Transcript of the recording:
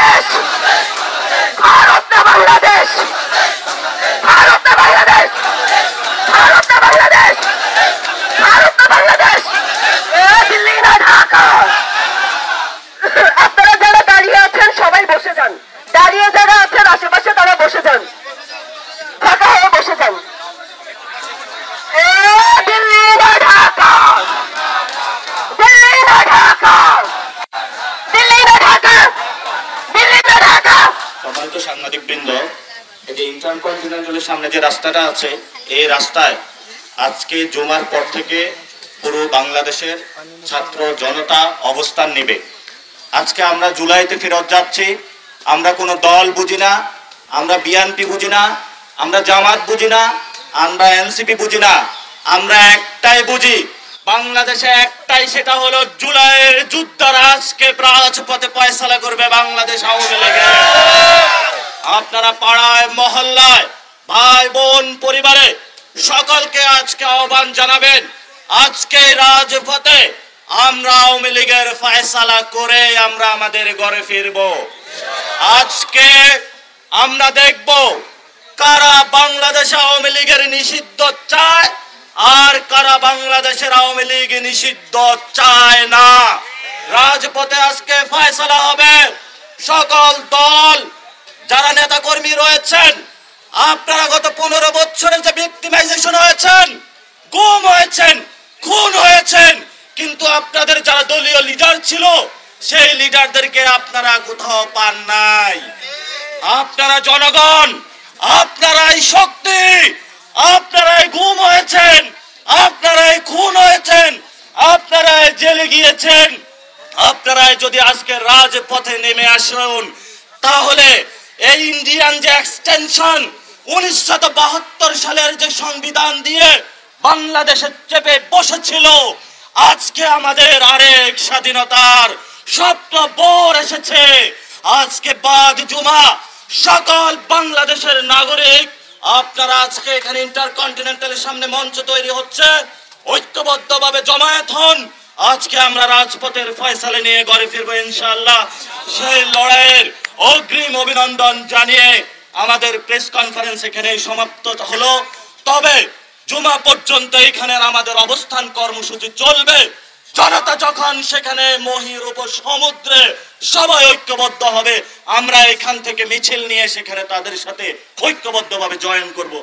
বাংলাদেশ, ভারত না বাংলাদেশ, ভারত না বাংলাদেশ, ভারত না বাংলাদেশ, ভারত না বাংলাদেশ, দিল্লি না ঢাকা। আপনারা যারা দাঁড়িয়ে আছেন সবাই বসে যান, দাঁড়িয়ে যারা আছেন আশেপাশে তারা বসে যান, ফাঁকা হয়ে বসে যান। দিল্লি না ঢাকা, দিল্লি না ঢাকা, দিল্লি না ঢাকা, দিল্লি না ঢাকা। সম্মানিত সাংবাদিক বৃন্দ, এই যে ইন্টারকন্টিনেন্টালের সামনে যে রাস্তাটা আছে, এই রাস্তায় আজকে জুমার পর থেকে পুরো বাংলাদেশের ছাত্র জনতা অবস্থান নেবে। আজকে আমরা জুলাইতে ফেরত যাচ্ছি। আমরা কোনো দল বুঝি না, আমরা বিএনপি বুঝি না, আমরা জামাত বুঝি না, আমরা এনসিপি বুঝি না, আমরা একটাই বুঝি, বাংলাদেশে একটাই, সেটা হলো জুলাইয়ের যুদ্ধরা আজকে রাজপথে ফয়সালা করবে বাংলাদেশ আওয়ামী লীগের। আপনারা পাড়ায় মহল্লায় ভাই বোন পরিবারে সকলকে আজকে আহ্বান জানাবেন, আজকে রাজপথে আমরা আওয়ামী লীগের ফয়সালা করে আমরা আমাদের ঘরে ফিরব। আজকে আমরা দেখব কারা বাংলাদেশ আওয়ামী লীগের নিষিদ্ধ চায় আর কারা বাংলাদেশের আওয়ামী লীগ নিষিদ্ধ চায় না। রাজপথে আজকে ফয়সালা হবে। সকল দল যারা নেতা কর্মী রয়েছেন, আপনারা গত 15 বছরে যে ভিক্টিমাইজেশন হয়েছেন, গুম হয়েছেন, খুন হয়েছেন, কিন্তু আপনাদের যারা দলীয় লিডার ছিল সেই লিডারদেরকে আপনারা কোথাও পান নাই। আপনারা জনগণ, আপনারাই শক্তি, আপনারাই গুম হয়েছেন, আপনারাই খুন হয়েছেন, আপনারাই জেলে গিয়েছেন। আপনারাই যদি আজকে রাজপথে নেমে আসুন, তাহলে এই ইন্ডিয়ান যে এক্সটেনশন 1972 সালের যে সংবিধান দিয়ে বাংলাদেশে চেপে বসেছিল, আজকে আমাদের আরেক স্বাধীনতার স্বপ্ন ভোর এসেছে। আজকে বাদ জুমা সকল বাংলাদেশের নাগরিক আপনারা আজকে এখানে ইন্টারকন্টিনেন্টালের সামনে মঞ্চ তৈরি হচ্ছে, ঐক্যবদ্ধভাবে জমায়েত হন। আজকে আমরা রাজপথের ফয়সালা নিয়ে ঘরে ফিরবো ইনশাআল্লাহ। সেই লড়াইয়ের অগ্রিম অভিনন্দন জানিয়ে আমাদের প্রেস কনফারেন্স এখানে সমাপ্ত হলো। তবে জুমা পর্যন্ত এখানে আমাদের অবস্থান কর্মসূচি চলবে। জনতা যখন সেখানে মহির উপর সমুদ্রে সবাই ঐক্যবদ্ধ হবে, আমরা এখান থেকে মিছিল নিয়ে সেখানে তাদের সাথে ঐক্যবদ্ধভাবে জয়েন করব।